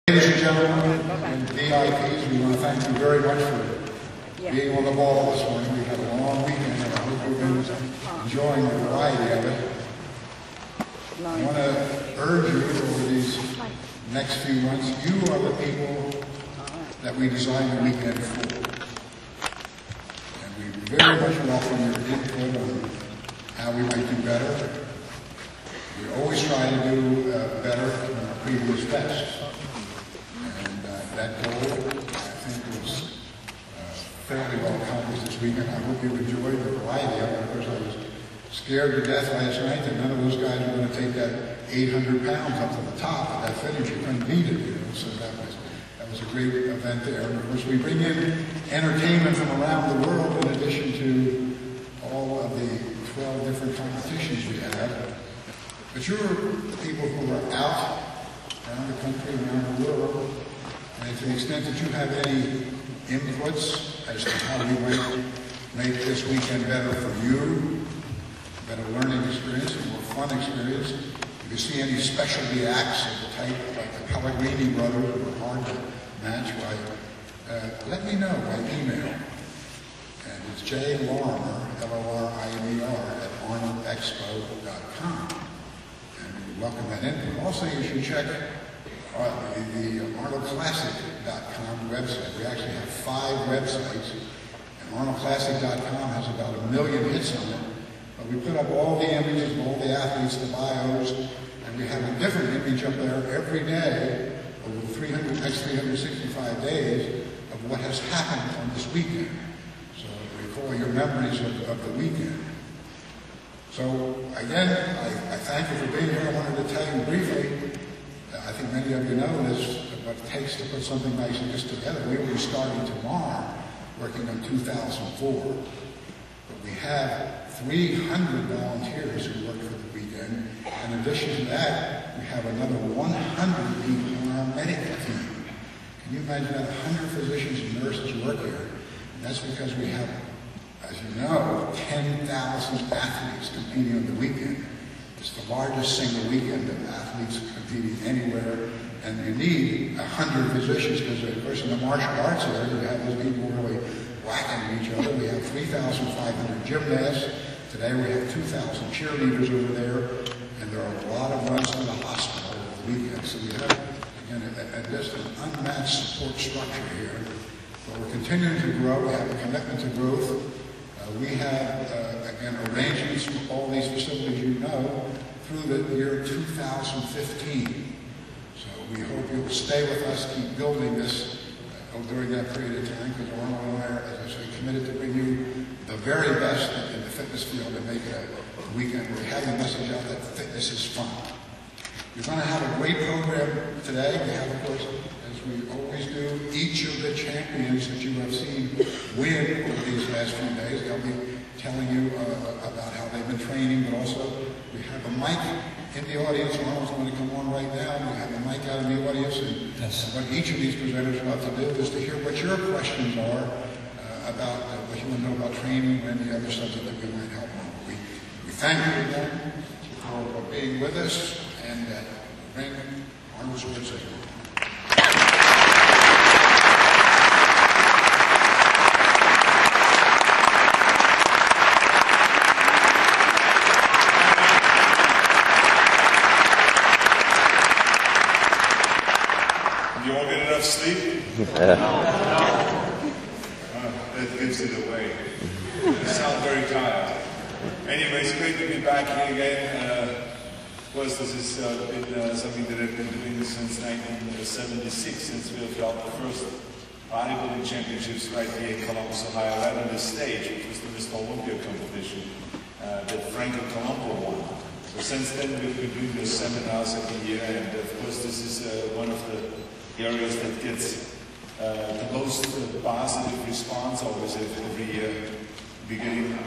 Ladies and gentlemen and VIPs, we want to thank you very much for being on the ball this morning. We had a long weekend and I hope you've been enjoying the variety of it. I want to urge you over these next few months, you are the people that we designed the weekend for. And we very much welcome your input on how we might do better. We always try to do better than our previous best. That goal, I think, was fairly well accomplished this weekend. I hope you enjoyed the variety of it. Of course, I was scared to death last night that none of those guys were going to take that 800 pounds up to the top of that finish. You couldn't beat it, you know. So that was a great event there. And of course, we bring in entertainment from around the world in addition to all of the 12 different competitions we have. But you're the people who are out around the country, around the world. And to the extent that you have any inputs as to how we might make this weekend better for you, better learning experience, a more fun experience, if you see any specialty acts of the type like the Pellegrini brothers who are hard to match, let me know by email. And it's Lorimer, L-O-R-I-M-E-R, at arnoldexpo.com. And we welcome that input. Also, you should check the arnoldclassic.com website. We actually have 5 websites, and arnoldclassic.com has about 1 million hits on it. But we put up all the images of all the athletes, the bios, and we have a different image up there every day over the next 365 days of what has happened on this weekend. So recall your memories of the weekend. So again, I thank you for being here. I wanted to tell you briefly, I think many of you know this, what it takes to put something nice like this together. We will be starting tomorrow working on 2004. But we have 300 volunteers who work for the weekend. In addition to that, we have another 100 people on our medical team. Can you imagine that 100 physicians and nurses work here? And that's because we have, as you know, 10,000 athletes competing on the weekend. It's the largest single weekend of athletes competing anywhere, and you need 100 physicians because, of course, in the martial arts area, you have those people really whacking each other. We have 3,500 gymnasts. Today we have 2,000 cheerleaders over there, and there are a lot of runs to the hospital over the weekend. So we have, again, just an unmatched support structure here. But we're continuing to grow. We have a commitment to growth. We have, again, arrangements for all these facilities you know through the year 2015. So we hope you'll stay with us, keep building this during that period of time, because Arnold and I are, as I say, committed to bring you the very best in the fitness field and make it a weekend where we have the message out that fitness is fun. We're going to have a great program today. We have, of course, as we always do, each of the champions that you have seen win over these last few days. They'll be telling you about how they've been training, but also we have a mic in the audience. Arnold's going to come on right now. We have a mic out in the audience, and what each of these presenters are about to do is to hear what your questions are about what you want to know about training or any other subject that we might help on. We thank you again for being with us, and bring Arnold's words in. You all get enough sleep? That gives it away. You sound very tired. Anyway, it's great to be back here again. Of course, this has been something that I've been doing since 1976, since we have held the first bodybuilding championships right here in Columbus, Ohio, right on this stage, which was the Mr. Olympia competition that Franco Colombo won. So since then, we've been doing those seminars every year, and of course, this is one of the areas that gets the most positive response always every year. We're getting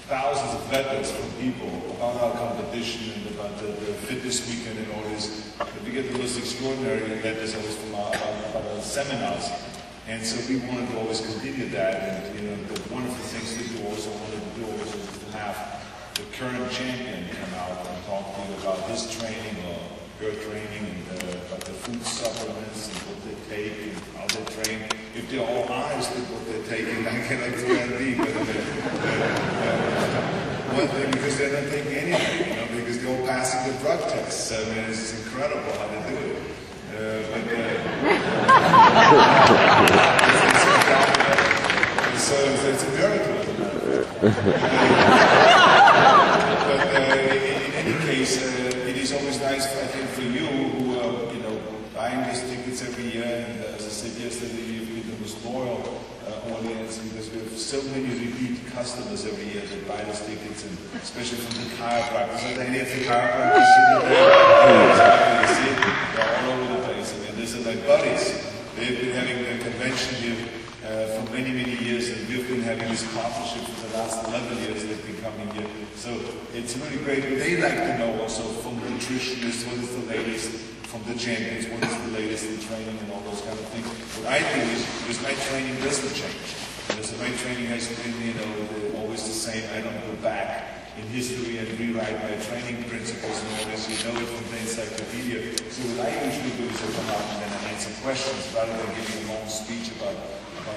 thousands of letters from people about our competition and about the fitness weekend and all this. But we get the most extraordinary letters always from about our seminars. And so we wanted to always continue that. And you know, one of the things we also wanted to do was to have the current champion come out and talk to you about his training or your training and about the food supplements take and how they train. If they're all honest with what they're taking, I cannot guarantee. Because they're not taking anything, you know, because they're all passing the drug tests. I mean, it's incredible how they do it. So it's a miracle. But in any case, it is always nice, I think, for you who are, you know, buying these tickets every year. And as I said yesterday, you've been the most loyal audience, because we have so many repeat customers every year that buy these tickets, and especially from the chiropractors. Are there any of the chiropractors sitting there? You see it? They're all over the place. I mean, these are like buddies. They've been having a convention here for many, many years, and we've been having this partnership for the last 11 years. They've been coming here. So it's really great. They like to know also from the nutritionists what is the latest, from the champions, what is the latest in training and all those kind of things. What I do is my training doesn't change. So my training has been, you know, always the same. I don't go back in history and rewrite my training principles and all this. You know it from the encyclopedia. So what I usually do is I come out and then I answer questions rather than giving a long speech about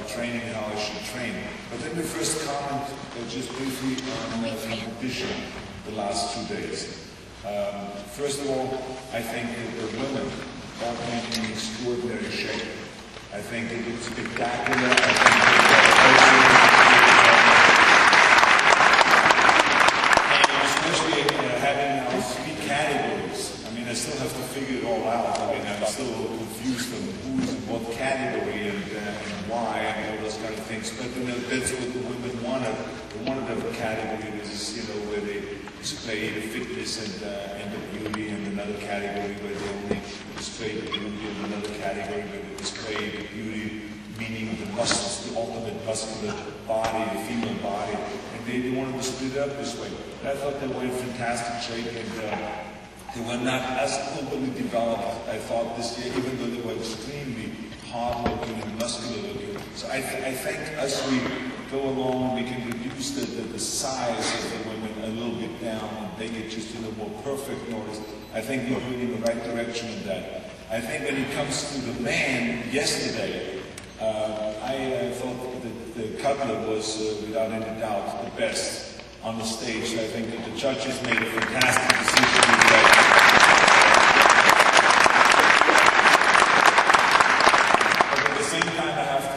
training and how I should train. But let me first comment just briefly on competition the last 2 days. First of all, I think that the women all came in extraordinary shape. I think it was spectacular. I think and especially having now 3 categories. I mean, I still have to figure it all out. I mean, I'm still a little confused on who's in what category and why and all those kind of things. But you know, that's what the women wanted. They wanted to have a category that is, you know, where they display the fitness and the beauty, and another category where they only display the beauty, and another category where they display the beauty, meaning the muscles, the ultimate muscular body, the female body. And they wanted to split it up this way. And I thought they were in fantastic shape, and they were not as overly developed, I thought, this year, even though they were extremely hard-looking and muscular-looking. So I think as we go along, we can reduce the size of the women a little bit down and make it just, you know, more perfect. I think we're going in the right direction in that. I think when it comes to the man, yesterday, I thought that the Cutler was, without any doubt, the best on the stage. I think that the judges made a fantastic decision.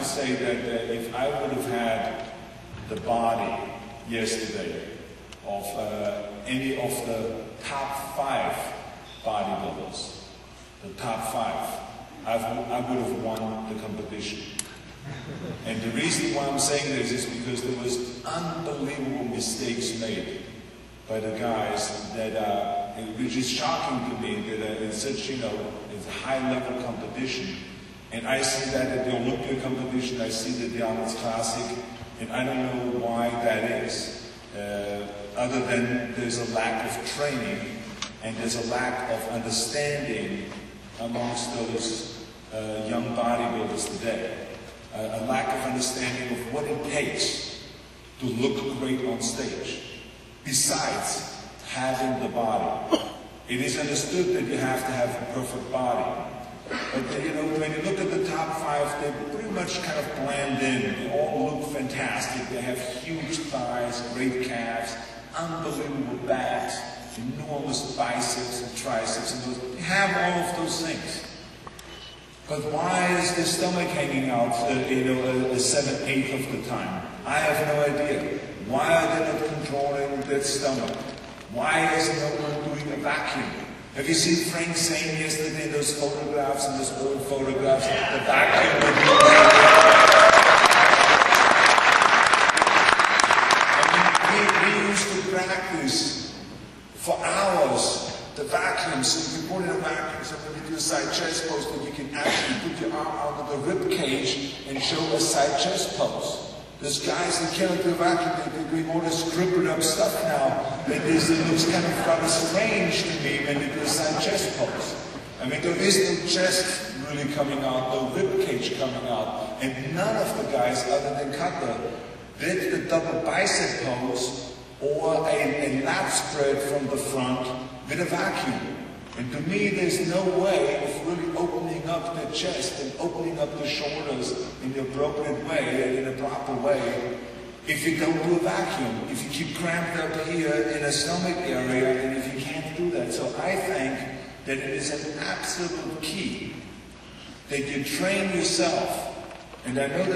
Say that if I would have had the body yesterday of any of the top 5 bodybuilders, the top 5, I would have won the competition. And the reason why I'm saying this is because there was unbelievable mistakes made by the guys that, which is shocking to me, that in such, you know, it's a high-level competition. And I see that at the Olympia competition, I see that the Arnold Classic, and I don't know why that is, other than there's a lack of training and there's a lack of understanding amongst those young bodybuilders today. A lack of understanding of what it takes to look great on stage, besides having the body. It is understood that you have to have a perfect body. But you know, when you look at the top 5, they pretty much kind of blend in. They all look fantastic. They have huge thighs, great calves, unbelievable backs, enormous biceps and triceps, and those. They have all of those things. But why is the stomach hanging out, you know, a 7/8 of the time? I have no idea. Why are they not controlling their stomach? Why is no one doing a vacuum? Have you seen Frank saying yesterday those photographs and those old photographs? The vacuum would be I mean, we used to practice for hours the vacuum. So you put in a vacuum, so when you do a side chest pose, that you can actually put your arm under the rib cage and show a side chest pose. There's guys that cannot do vacuum, they're doing all this scribbled up stuff now. It looks kind of rather strange to me when they do a side chest pose. I mean, there is no chest really coming out, no rib cage coming out. And none of the guys, other than Cutler, did the double bicep pose or a lat spread from the front with a vacuum. And to me, there's no way of really opening up the chest and opening up the shoulders in the appropriate way and in a proper way if you don't do a vacuum, if you keep cramped up here in a stomach area, and if you can't do that. So I think that it is an absolute key that you train yourself. And I know that